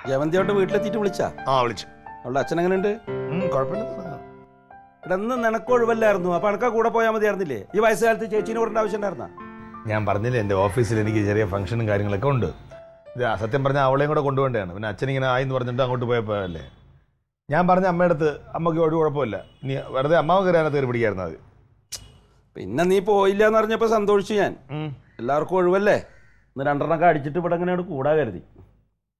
ജവന്തിയോട്ട് വീട്ടിലെത്തിയിട്ട് വിളിച്ചാ? വിളിച്ചു. അവളുടെ അച്ഛൻ എങ്ങനെയുണ്ട്? കുഴപ്പമില്ല. ഇവിടെ നിന്ന് നിനക്ക് ഒഴിവല്ലായിരുന്നു, അപ്പൊ അനക്കാ കൂടെ പോയാൽ മതിയായിരുന്നില്ലേ? ഈ വയസ്സുകാലത്ത് ചേച്ചീനെ വിടേണ്ട ആവശ്യം ഉണ്ടായിരുന്ന? ഞാൻ പറഞ്ഞില്ലേ എൻ്റെ ഓഫീസിൽ എനിക്ക് ചെറിയ ഫംഗ്ഷനും കാര്യങ്ങളൊക്കെ ഉണ്ട്. ഇത് സത്യം പറഞ്ഞാൽ അവളെയും കൂടെ കൊണ്ടുപോകേണ്ടതാണ്. പിന്നെ അച്ഛനിങ്ങനെ ആയി എന്ന് പറഞ്ഞിട്ട് അങ്ങോട്ട് പോയപ്പോഴല്ലേ ഞാൻ പറഞ്ഞ അമ്മയുടെ അടുത്ത് അമ്മയ്ക്ക് ഒരു കുഴപ്പമില്ല, നീ വെറുതെ അമ്മാവ് കയറാനകത്ത് കയറി പിടിക്കായിരുന്നു. അത് പിന്നെ നീ പോയില്ല എന്ന് പറഞ്ഞപ്പോൾ സന്തോഷിച്ചു ഞാൻ. എല്ലാവർക്കും ഒഴിവല്ലേ, ഇന്ന് 2 അടിച്ചിട്ട് ഇവിടെ ഇങ്ങനെ കൂടാ കരുതി.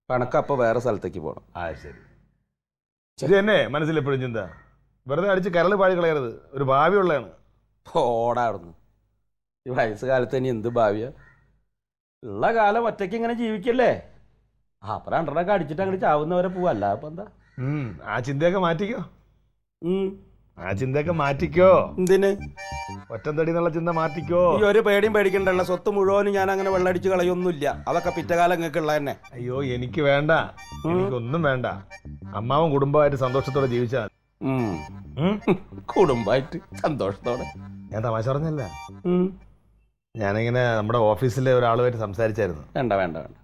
കണക്കപ്പോൾ വേറെ സ്ഥലത്തേക്ക് പോകണം. ശരി ശരി. എന്നെ മനസ്സിൽ എപ്പോഴും ചിന്ത വെറുതെ അടിച്ച് കരൾ പാഴി കളയരുത്, ഒരു ഭാവി ഉള്ളതാണ്. ഓടാടുന്നു ഈ വയസ്സുകാലത്ത് ഇനി എന്ത് ഭാവിയാ? ഉള്ള കാലം ഒറ്റയ്ക്ക് ഇങ്ങനെ ജീവിക്കല്ലേ. അപ്പൊ 2 അടിച്ചിട്ട് അങ്ങോട്ട് ചാവുന്നവരെ പോവല്ല. അപ്പൊ എന്താ ആ ചിന്തയൊക്കെ മാറ്റിക്കോ. ആ ചിന്തയൊക്കെ മാറ്റിക്കോ. എന്തിന്? ഒറ്റത്തടി എന്നുള്ള ചിന്ത മാറ്റിക്കോ. ഈ ഒരു പേടിയും പേടിക്കണ്ടല്ല. സ്വത്ത് മുഴുവനും ഞാൻ അങ്ങനെ വെള്ളടിച്ച് കളയൊന്നുമില്ല. അതൊക്കെ പിറ്റകാലം നിങ്ങൾക്ക് ഉള്ള തന്നെ. അയ്യോ എനിക്ക് വേണ്ട, എനിക്കൊന്നും വേണ്ട. അമ്മാവും കുടുംബമായിട്ട് സന്തോഷത്തോടെ ജീവിച്ചാൽ. കുടുംബമായിട്ട് സന്തോഷത്തോടെ. ഞാൻ തമാശ പറഞ്ഞല്ല. ഞാനിങ്ങനെ നമ്മുടെ ഓഫീസിലെ ഒരാളുമായിട്ട് സംസാരിച്ചായിരുന്നു. വേണ്ട വേണ്ട വേണ്ട,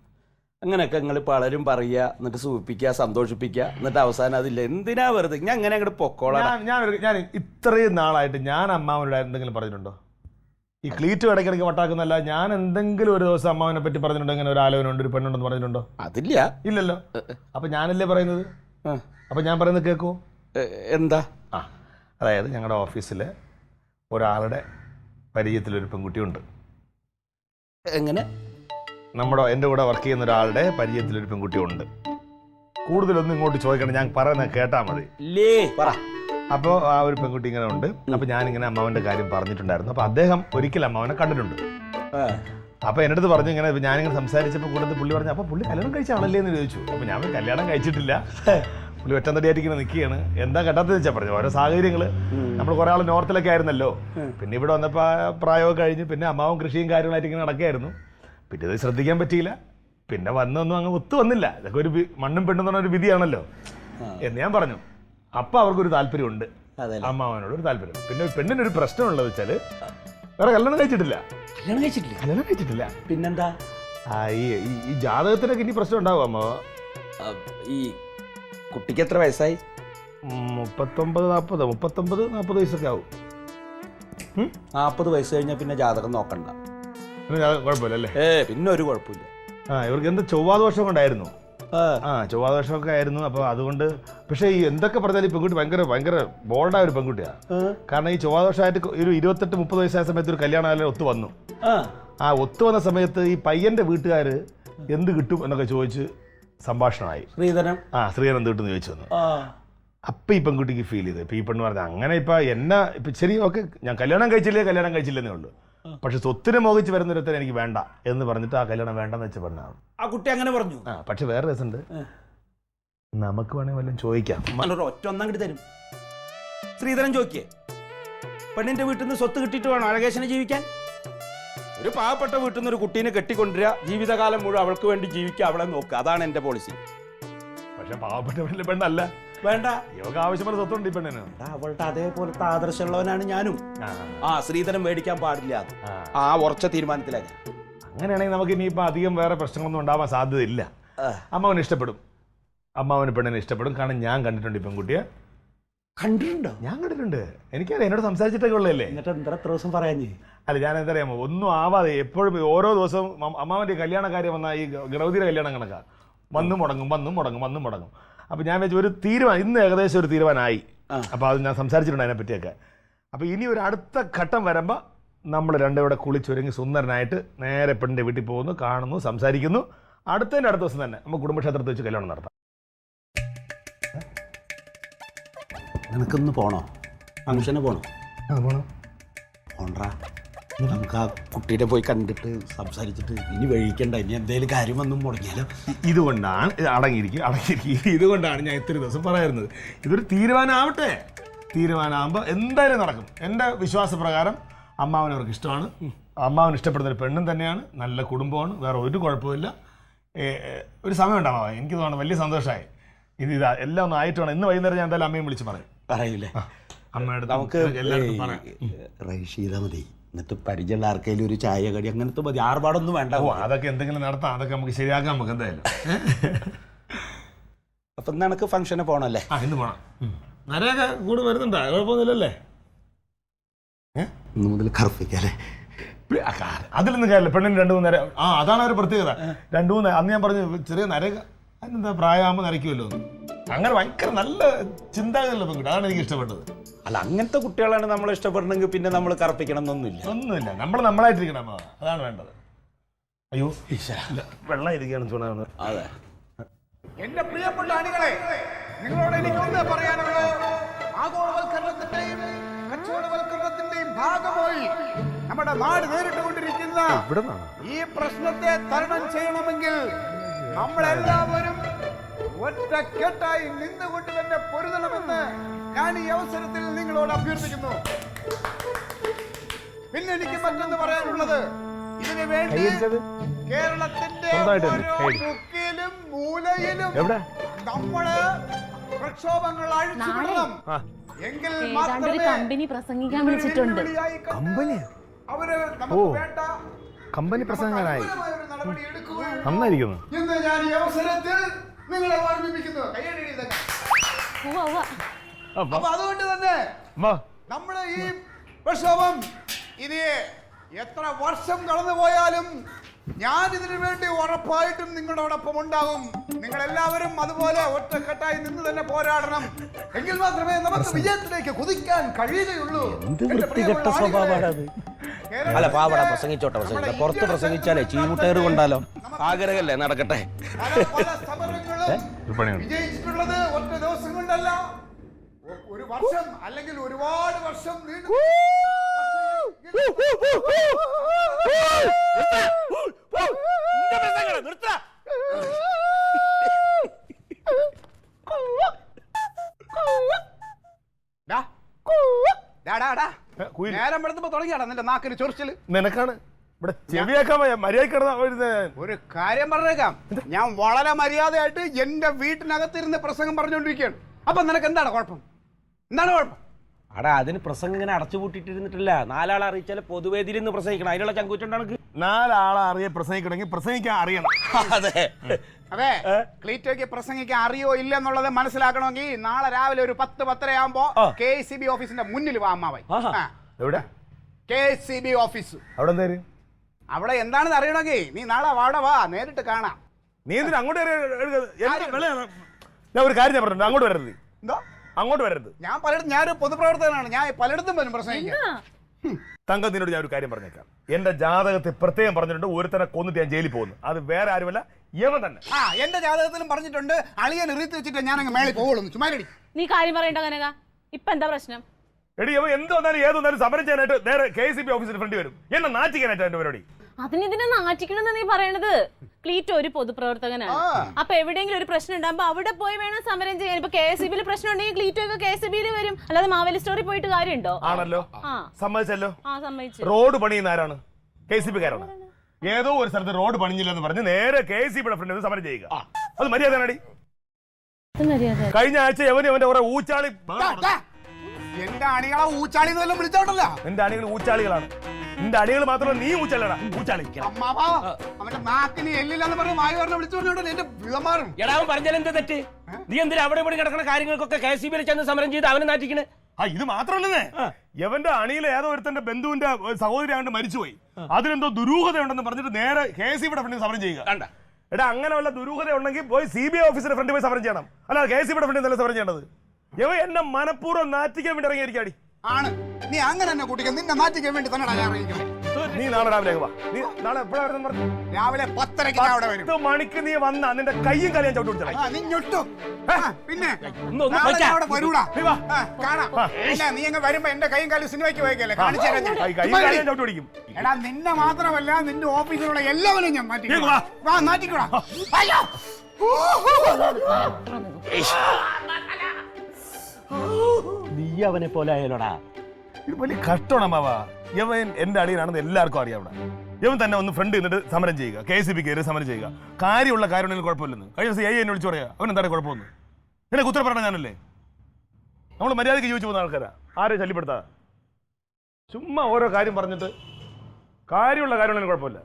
അങ്ങനെയൊക്കെ നിങ്ങൾ പലരും പറയുക, എന്നിട്ട് സൂചിപ്പിക്കുക, സന്തോഷിപ്പിക്കുക, എന്നിട്ട് അവസാനം അതില്ല. എന്തിനാ വെറുതെ ഞാൻ അങ്ങനെ അങ്ങോട്ട് പൊക്കോളാം. ഞാൻ ഇത്രയും നാളായിട്ട് ഞാൻ അമ്മാവനോട് എന്തെങ്കിലും പറഞ്ഞിട്ടുണ്ടോ? ഈ ക്ലീറ്റ് ഇടയ്ക്കിടയ്ക്ക് വട്ടാക്കുന്നല്ല. ഞാൻ എന്തെങ്കിലും ഒരു ദിവസം അമ്മാവനെ പറ്റി പറഞ്ഞിട്ടുണ്ടോ? ഇങ്ങനെ ഒരു ആലോചനുണ്ട്, ഒരു പെണ്ണുണ്ടെന്ന് പറഞ്ഞിട്ടുണ്ടോ? അതില്ല. ഇല്ലല്ലോ. അപ്പൊ ഞാനല്ലേ പറയുന്നത്. അപ്പൊ ഞാൻ പറയുന്നത് കേൾക്കൂ. എന്താ? അതായത് ഞങ്ങളുടെ ഓഫീസിലെ ഒരാളുടെ പരിചയത്തിലൊരു പെൺകുട്ടിയുണ്ട്. എങ്ങനെ? എൻ്റെ കൂടെ വർക്ക് ചെയ്യുന്ന ഒരാളുടെ പരിചയത്തിലൊരു പെൺകുട്ടിയുണ്ട്. കൂടുതലൊന്നും ഇങ്ങോട്ട് ചോദിക്കണം, ഞാൻ പറയുന്നത് കേട്ടാൽ മതി. അപ്പോൾ ആ ഒരു പെൺകുട്ടി ഇങ്ങനെ ഉണ്ട്. അപ്പോൾ ഞാനിങ്ങനെ അമ്മാവൻ്റെ കാര്യം പറഞ്ഞിട്ടുണ്ടായിരുന്നു. അപ്പോൾ അദ്ദേഹം ഒരിക്കൽ അമ്മാവനെ കണ്ടിട്ടുണ്ട്. അപ്പോൾ എൻ്റെ അടുത്ത് പറഞ്ഞു, ഇങ്ങനെ ഞാനിങ്ങനെ സംസാരിച്ചപ്പോൾ കൂടുതൽ പുള്ളി പറഞ്ഞു, അപ്പോൾ പുള്ളി കല്യാണം കഴിച്ചാണല്ലേ എന്ന് ചോദിച്ചു. അപ്പോൾ ഞാൻ കല്യാണം കഴിച്ചിട്ടില്ല, പുള്ളി ഒറ്റന്തടിയായിട്ട് ഇങ്ങനെ നിൽക്കുകയാണ്. എന്താ കേട്ടാന്ന് വെച്ചാൽ പറഞ്ഞു ഓരോ സാഹചര്യങ്ങൾ. നമ്മൾ കുറേ ആൾ നോർത്തിലൊക്കെ ആയിരുന്നല്ലോ, പിന്നെ ഇവിടെ വന്നപ്പോൾ പ്രായമൊക്കെ കഴിഞ്ഞ് പിന്നെ അമ്മാവും കൃഷിയും കാര്യങ്ങളായിട്ട് ഇങ്ങനെ നടക്കുകയായിരുന്നു. പിന്നെ ഇത് ശ്രദ്ധിക്കാൻ പറ്റിയില്ല, പിന്നെ വന്നൊന്നും അങ്ങ് ഒത്തു വന്നില്ല. ഇതൊക്കെ ഒരു മണ്ണും പെണ്ണും പറഞ്ഞ ഒരു വിധിയാണല്ലോ എന്ന് ഞാൻ പറഞ്ഞു. അപ്പം അവർക്കൊരു താല്പര്യമുണ്ട്, അമ്മാവനോട് ഒരു താല്പര്യം. പിന്നെ പെണ്ണിനൊരു പ്രശ്നമുള്ളത് വെച്ചാൽ വേറെ കല്യാണം കഴിച്ചിട്ടില്ല. കല്യാണം കഴിച്ചിട്ടില്ല. പിന്നെന്താ? ഈ ജാതകത്തിനൊക്കെ ഇനി പ്രശ്നം ഉണ്ടാവും അമ്മാവ. ഈ കുട്ടിക്ക് എത്ര വയസ്സായി? 39-40 വയസ്സൊക്കെ ആവും. 40 വയസ്സ് കഴിഞ്ഞാൽ പിന്നെ ജാതകം നോക്കണ്ട. കുഴപ്പമില്ലല്ലേ? പിന്നെ ഒരു കുഴപ്പമില്ല. ഇവർക്ക് എന്ത് ചൊവ്വാദോഷം കൊണ്ടായിരുന്നു. ചൊവ്വാദോഷമൊക്കെ ആയിരുന്നു. അപ്പോൾ അതുകൊണ്ട് പക്ഷേ ഈ എന്തൊക്കെ പറഞ്ഞാൽ ഈ പെൺകുട്ടി ഭയങ്കര ബോൾഡായ ഒരു പെൺകുട്ടിയാണ്. കാരണം ഈ ചൊവ്വാദോഷമായിട്ട് ഒരു 28-30 വയസ്സായ സമയത്ത് ഒരു കല്യാണം ഒത്തു വന്നു. ഒത്തു വന്ന സമയത്ത് ഈ പയ്യന്റെ വീട്ടുകാർ എന്ത് കിട്ടും എന്നൊക്കെ ചോദിച്ച് സംഭാഷണമായി. ശ്രീധരൻ എന്ത് കിട്ടും എന്ന് ചോദിച്ചു വന്നു. അപ്പം ഈ പെൺകുട്ടിക്ക് ഫീൽ ചെയ്ത്, ഇപ്പം ഈ പെണ്ണ് പറഞ്ഞത് അങ്ങനെ ഇപ്പം ശരി ഓക്കെ, ഞാൻ കല്യാണം കഴിച്ചില്ലെന്നേ ഉള്ളൂ, പക്ഷെ സ്വത്തിനെ മോഹിച്ച് വരുന്നൊരുത്തരം എനിക്ക് വേണ്ട എന്ന് പറഞ്ഞിട്ട് ആ കല്യാണം വേണ്ടെന്ന് വെച്ച പെണ്ണാണ് ആ കുട്ടി. അങ്ങനെ പറഞ്ഞു. പക്ഷെ വേറെ രസമുണ്ട്, നമുക്ക് വേണമെങ്കിൽ വല്ലതും ചോദിക്കാം. ഒറ്റ ഒന്നാം തരും. ശ്രീധരൻ ചോദിക്കേ, പെണ്ണിന്റെ വീട്ടിൽ നിന്ന് സ്വത്ത് കിട്ടിയിട്ട് വേണം അഴകേശനെ ജീവിക്കാൻ? ഒരു പാവപ്പെട്ട വീട്ടിൽ നിന്ന് ഒരു കുട്ടീനെ കെട്ടിക്കൊണ്ടുവരിക, ജീവിതകാലം മുഴുവൻ അവൾക്ക് വേണ്ടി ജീവിക്കുക, അവളെ നോക്കുക, അതാണ് എന്റെ പോളിസി. പക്ഷെ പാവപ്പെട്ട പെണ്ണല്ല, വേണ്ട, ഇവർക്ക് ആവശ്യമുള്ള സ്വത്തുണ്ട് ഈ പെണ്ണിന്. അവളുടെ അതേപോലത്തെ ആദർശമുള്ളവനാണ് ഞാനും. ശ്രീധരൻ മേടിക്കാൻ പാടില്ല, ഉറച്ച തീരുമാനത്തിലാണ്. അങ്ങനെയാണെങ്കിൽ നമുക്ക് ഇനിയിപ്പോൾ അധികം വേറെ പ്രശ്നങ്ങളൊന്നും ഉണ്ടാവാൻ സാധ്യതയില്ല. അമ്മാവന് ഇഷ്ടപ്പെടും, അമ്മാവന് പെണ്ണിനെ ഇഷ്ടപ്പെടും. കാരണം ഞാൻ കണ്ടിട്ടുണ്ട് ഈ പെൺകുട്ടിയെ. കണ്ടിട്ടുണ്ടോ? ഞാൻ കണ്ടിട്ടുണ്ട്, എനിക്കറിയാം, എന്നോട് സംസാരിച്ചിട്ടൊക്കെ ഉള്ളതല്ലേ. എന്നിട്ട് എത്ര ദിവസം പറയാഞ്ഞേ? അല്ല, ഞാൻ എന്താ അറിയാമോ, ഒന്നും ആവാതെ എപ്പോഴും ഓരോ ദിവസവും അമ്മാവൻ്റെ കല്യാണ കാര്യം വന്നാൽ ഈ ഗണപതിയുടെ കല്യാണം കണക്കാണ്, വന്നും മുടങ്ങും. അപ്പോൾ ഞാൻ വെച്ച് ഒരു തീരുമാനം, ഇന്ന് ഏകദേശം ഒരു തീരുമാനമായി. അപ്പോൾ അത് ഞാൻ സംസാരിച്ചിട്ടുണ്ട് അതിനെപ്പറ്റിയൊക്കെ. അപ്പോൾ ഇനി ഒരു അടുത്ത ഘട്ടം വരുമ്പോൾ നമ്മൾ രണ്ടുകൂടെ കുളിച്ചൊരുങ്ങി സുന്ദരനായിട്ട് നേരെ പെണ്ണിൻ്റെ വീട്ടിൽ പോകുന്നു, കാണുന്നു, സംസാരിക്കുന്നു. അടുത്ത ദിവസം തന്നെ നമുക്ക് കുടുംബക്ഷേത്രത്തിൽ വെച്ച് കല്യാണം നടത്താം. നിനക്കൊന്ന് പോണോ? ഫംഗ്ഷന് പോണോ? പോണം. പോണ്ടാ, നമുക്ക് ആ കുട്ടീനെ പോയി കണ്ടിട്ട് സംസാരിച്ചിട്ട് ഇനി വഴിക്കണ്ട. ഇനി എന്തെങ്കിലും കാര്യം വന്നും മുടങ്ങിയാലോ? ഇതുകൊണ്ടാണ് ഇതുകൊണ്ടാണ് ഞാൻ ഇത്ര ദിവസം പറയുന്നത്. ഇതൊരു തീരുമാനമാവട്ടെ. തീരുമാനമാകുമ്പോൾ എന്തായാലും നടക്കും. എൻ്റെ വിശ്വാസപ്രകാരം അമ്മാവന് അവർക്ക് ഇഷ്ടമാണ്. അമ്മാവന് ഇഷ്ടപ്പെടുന്ന ഒരു പെണ്ണും തന്നെയാണ്, നല്ല കുടുംബമാണ്, വേറെ ഒരു കുഴപ്പമില്ല. ഒരു സമയം ഉണ്ടാവാം. എനിക്ക് തോന്നുന്നു വലിയ സന്തോഷമായി. ഇതാ എല്ലാം ഒന്ന് ആയിട്ട് വേണം. ഇന്ന് വൈകുന്നേരം ഞാൻ എന്തായാലും അമ്മയും വിളിച്ച് പറയൂലേ. അമ്മയുടെ നമുക്ക് റൈസ് ചെയ്താൽ മതി. എന്നിട്ട് പരിചയമുള്ള ആർക്കെങ്കിലും ഒരു ചായ കടി അങ്ങനത്തെ മതി, ആർഭാടൊന്നും വേണ്ട. അതൊക്കെ എന്തെങ്കിലും നടത്താം, അതൊക്കെ നമുക്ക് ശരിയാക്കാം. നമുക്ക് എന്തായാലും അപ്പൊ ഇന്ന് എനിക്ക് ഫംഗ്ഷന് പോണല്ലേ? ഇന്ന് പോണം. നരയൊക്കെ കൂടെ വരുന്നുണ്ടോ? കുഴപ്പമൊന്നുമില്ലല്ലേ? ഇന്ന് മുതൽ കറുപ്പിക്കല്ലേ? അതിലൊന്നും കാര്യമില്ല. പെണ്ണിന് 2-3 നേരം. അതാണ് ഒരു പ്രത്യേകത. 2-3 അന്ന് ഞാൻ പറഞ്ഞു ചെറിയ നരക അതിനെന്താ പ്രായമാകുമ്പോൾ നരയ്ക്കുമല്ലോ. അങ്ങനെ ഭയങ്കര നല്ല ചിന്താഗതിയുള്ള പെൺകുട്ടി. അതാണ് എനിക്ക് ഇഷ്ടപ്പെട്ടത്. അല്ല, അങ്ങനത്തെ കുട്ടികളാണ് നമ്മൾ ഇഷ്ടപ്പെടണമെങ്കിൽ പിന്നെ നമ്മൾ കറുപ്പിക്കണം ഒന്നുമില്ല. നമ്മൾ നമ്മളായിട്ടിരിക്കണം. അതാണ് വേണ്ടത്. അയ്യോ വെള്ളം ഇരിക്കുകയാണ് ചൂടാണ്. അതെ. എന്റെ പ്രിയപ്പെട്ട അണികളെ, നിങ്ങളോട് എനിക്ക് ഒന്നേ പറയാനുള്ളൂ. ആഗോളവൽക്കരണത്തിന്റെയും കച്ചവടവൽക്കരണത്തിന്റെയും ഭാഗമായി നമ്മുടെ നാട് നേരിട്ടുകൊണ്ടിരിക്കുന്ന ഈ പ്രശ്നത്തെ തരണം ചെയ്യണമെങ്കിൽ നമ്മളെല്ലാവരും ഒറ്റക്കെട്ടായി നിന്നുകൊണ്ട് തന്നെ പൊരുതണമെന്ന് ഞാൻ ഈ അവസരത്തിൽ നിങ്ങളോട് അഭ്യർത്ഥിക്കുന്നു. പിന്നെ എനിക്ക് മറ്റൊന്ന് പറയാനുള്ളത്, ഇതിനു വേണ്ടി കേരളത്തിന്റെ മുക്കിലും മൂലയിലും നമ്മള് പ്രക്ഷോഭങ്ങൾ അഴിച്ചുവിടണം. എങ്കിൽ കമ്പനി പ്രസംഗിക്കാൻ വിളിച്ചിട്ടുണ്ട്. അവര് നമുക്ക് വേണ്ട കമ്പനി പ്രസംഗനായി നന്നായിരിക്കുന്നു എന്ന് ഞാൻ ഈ അവസരത്തിൽ നിങ്ങളെ ഓർമ്മിപ്പിക്കുന്നു. അപ്പൊ അതുകൊണ്ട് തന്നെ നമ്മുടെ ഈ പ്രക്ഷോഭം ഇനി എത്ര വർഷം കടന്നു പോയാലും ഞാൻ ഇതിനു വേണ്ടി ഉറപ്പായിട്ടും നിങ്ങളോടൊപ്പം ഉണ്ടാകും. നിങ്ങൾ എല്ലാവരും അതുപോലെ ഒറ്റക്കെട്ടായി നിന്ന് തന്നെ പോരാടണം. എങ്കിൽ മാത്രമേ നമുക്ക് വിജയത്തിലേക്ക് കുതിക്കാൻ കഴിയുകയുള്ളൂ. വൃത്തികെട്ട സ്വഭാവമാണ്. അല്ല, പാവട പ്രസംഗിച്ചോട്ടെ. പുറത്ത് പ്രസംഗിച്ചാലേ ചീമുട്ടേറ് കൊണ്ടാലോ. ആഗ്രഹമല്ലേ, നടക്കട്ടെ. പല സമരങ്ങളും വിജയിച്ചിട്ടുള്ളത് ഒറ്റ ദിവസം കൊണ്ടല്ല, ഒരു വർഷം അല്ലെങ്കിൽ ഒരുപാട് വർഷം നീണ്ടു. നേരം എടുത്തപ്പോ തുടങ്ങിയാടാ നിന്റെ നാക്കിന് ചൊറിച്ചില്. നിനക്കാണ് ഇവിടെ ചെവിയാക്കാൻ മര്യാദ. ഒരു കാര്യം പറഞ്ഞേക്കാം, ഞാൻ വളരെ മര്യാദയായിട്ട് എന്റെ വീട്ടിനകത്തിരുന്ന് പ്രസംഗം പറഞ്ഞുകൊണ്ടിരിക്കുകയാണ്. അപ്പൊ നിനക്ക് എന്താണ് കുഴപ്പം? എന്താണ് കുഴപ്പം? അടാ, അതിന് പ്രസംഗം ഇങ്ങനെ അടച്ചുപൂട്ടിട്ടിരുന്നിട്ടില്ല. 4 ആളെ അറിയിച്ചാൽ പൊതുവേദിയിൽ നിന്ന് പ്രസംഗിക്കണം. അതിനുള്ള ചങ്കൂറ്റുണ്ടാണ്. 4 ആളെ അറിയെ പ്രസംഗിക്കണമെങ്കിൽ പ്രസംഗിക്കാൻ അറിയണം. അതെ അതെ, ക്ലീറ്റോയ്ക്ക് പ്രസംഗിക്കാൻ അറിയോ ഇല്ല എന്നുള്ളത് മനസ്സിലാക്കണമെങ്കിൽ നാളെ രാവിലെ ഒരു 10-10:30 ആകുമ്പോ KCB ഓഫീസിന്റെ മുന്നിൽ വാ അമ്മാവൻ. എവിടെ? KCB office. അവിടെ എന്താ? അവിടെ എന്താണെന്ന് അറിയണമെങ്കിൽ നീ നാളെ വാ, നേരിട്ട് കാണാം. നീ എന്തിനാ അങ്ങോട്ട്? ഞാൻ ഒരു കാര്യം ഞാൻ പറഞ്ഞു, അങ്ങോട്ട് വരരുത്. എന്തോ അങ്ങോട്ട് വരരുത്. ഞാനൊരു പൊതുപ്രവർത്തകനാണ്. ഞാൻ പലയിടത്തും വരും പ്രസംഗിക്കാൻ. തങ്കത്തിനോട് ഞാൻ ഒരു കാര്യം പറഞ്ഞേക്കാം. എന്റെ ജാതകത്തിൽ പ്രത്യേകം പറഞ്ഞിട്ടുണ്ട്, ഒരുത്തനെ കൊന്നിട്ട് ഞാൻ ജയിലിൽ പോകുന്നു. അത് വേറെ ആരുമല്ല, യവൻ തന്നെ. എന്റെ ജാതകത്തിലും പറഞ്ഞിട്ടുണ്ട്, അളിയൻ എറിത്ത് വെച്ചിട്ട് ഞാൻ അങ്ങ് മേളിൽ പോകുള്ളൂ. ചുമ്മാരടി. നീ കാര്യം പറയണ്ട കനക. ഇപ്പൊ എന്താ പ്രശ്നം? എടി, അവൻ എന്ത് വന്നാലും ഏത് വന്നാലും സമരം ചെയ്യാനായിട്ട് നേരെ KCB ഓഫീസിന് ഫ്രണ്ട് വരും. എന്നെ നാറ്റിക്കാനായിട്ട് എന്റെ പരിപാടി. അതിനെതിനെ നാറ്റിക്കണമെന്ന് നീ പറയണത്? ക്ലീറ്റോ ഒരു പൊതുപ്രവർത്തകനാണ്. അപ്പൊ എവിടെയെങ്കിലും ഒരു പ്രശ്നം ഉണ്ടാകുമ്പോ അവിടെ പോയി വേണം സമരം ചെയ്യാൻ. ഇപ്പൊ KCB പ്രശ്നം ഉണ്ടെങ്കിൽ ക്ലീറ്റോ ഒക്കെ KCB വരും. അല്ലാതെ മാവേലി സ്റ്റോറി പോയിട്ട് കാര്യമുണ്ടോ? ആണല്ലോ, സമ്മതിച്ചല്ലോ. സമ്മതിച്ചു. റോഡ് പണിയുന്ന ആരാണ്? KCB കാരാണ്. ഏതോ ഒരു സ്ഥലത്ത് റോഡ് പണിഞ്ഞില്ലെന്ന് പറഞ്ഞ് നേരെ KCB ഫ്രണ്ട് സമരം ചെയ്യുക. അത് മര്യാദയാണടി. കഴിഞ്ഞ ആഴ്ച അവന്റെ കുറെ ഊച്ചാളി. എന്റെ അണികളെ ഊച്ചാളി വിളിച്ചോട്ടല്ല. എന്റെ അണികൾ ഊച്ചാളികളാണ്. നിന്റെ അണികൾ മാത്രമല്ല, നീ ഊച്ചാളികളാ. ഊച്ചാളി അവന്റെ നാക്കിന് എല്ലില്ലെന്ന് പറഞ്ഞ് മായി പറഞ്ഞ വിളിച്ചു പറഞ്ഞോണ്ട് എന്റെ വിളമാറും. എടാവൻ പറഞ്ഞാൽ എന്ത് തെറ്റ്? നീ എന്തിനാ അവിടെ ഇവിടെ കിടക്കുന്ന കാര്യങ്ങൾക്കൊക്കെ KCB ചെന്ന് സമരം ചെയ്ത് അവനെ നാറ്റിക്കണേ? ഇത് മാത്രമല്ലേ, എവന്റെ അണിയിലെ ഏതോ ഒരുത്തന്റെ ബന്ധുവിന്റെ സഹോദരി ആണ്ട് മരിച്ചുപോയി. അതിനെന്തോ ദുരൂഹത ഉണ്ടെന്ന് പറഞ്ഞിട്ട് നേരെ KCB ഫ്രണ്ടിൽ സമരം ചെയ്യുക. എടാ, അങ്ങനെ വല്ല ദുരൂഹത ഉണ്ടെങ്കിൽ പോയി CBI ഓഫീസിന്റെ ഫ്രണ്ടിൽ പോയി സമരം ചെയ്യണം. അല്ല KCB ഫ്രണ്ടിൽ നല്ല സമരം ചെയ്യേണ്ടത്. ഇവ എന്നെ മനഃപൂർവ്വം നാറ്റിക്കാൻ വേണ്ടി ഇറങ്ങിയിരിക്കാടി. ആണ് നീ അങ്ങനെ തന്നെ കൂട്ടിക്കാൻ, നിന്നെ നാറ്റിക്കാൻ വേണ്ടി തന്നെ ഞാൻ ഇറങ്ങിക്കുന്നത്. നീ നാളെ രാവിലെ വാ. നീ നാളെ എപ്പോഴാ വരുന്നത് പറഞ്ഞു? രാവിലെ 10:30 അവിടെ വരും. 10 മണിക്ക് നീ വന്നാ നിന്റെ കയ്യും കാലും ചവിട്ടി കൊടുത്തേ. നീ ഞൊട്ടും. പിന്നെ അവിടെ വരൂടാ, കാണാം. ഇല്ല, നീ അങ്ങ് വരുമ്പോ എന്റെ കൈയും കാലും സിനിമയ്ക്ക് പോയേക്കല്ലേ, കാണിച്ചു തരാം. ചവിട്ടി പിടിക്കും. എടാ, നിന്നെ മാത്രമല്ല നിന്റെ ഓഫീസിലുള്ള എല്ലാവരും ഞാൻ നാറ്റിക്കൂടാ. നീ അവനെ പോലെ ആയാലോടാ. ഇത് വലിയ കഷ്ടമാണ് മാവാ. യവൻ എന്റെ അളിയനാണെന്ന് എല്ലാവർക്കും അറിയാം. അവിടെ യവൻ തന്നെ ഒന്ന് ഫ്രണ്ട് നിന്നിട്ട് സമരം ചെയ്യുക, KCB കയറി സമരം ചെയ്യുക. കാര്യമുള്ള കാര്യമാണെങ്കിൽ കുഴപ്പമില്ലെന്ന്. കഴിഞ്ഞ ദിവസം എന്നെ വിളിച്ചു പറയാ, അവൻ എന്താണ് കുഴപ്പമൊന്നും. എന്നെ ഉത്തരം പറഞ്ഞ ഞാനല്ലേ. നമ്മൾ മര്യാദയ്ക്ക് ജീവിച്ചു പോകുന്ന ആൾക്കാരാ, ആരെ ശല്യപ്പെടുത്താ. ചുമ്മാ ഓരോ കാര്യം പറഞ്ഞിട്ട് കാര്യമുള്ള കാര്യമാണെങ്കിൽ കുഴപ്പമില്ല.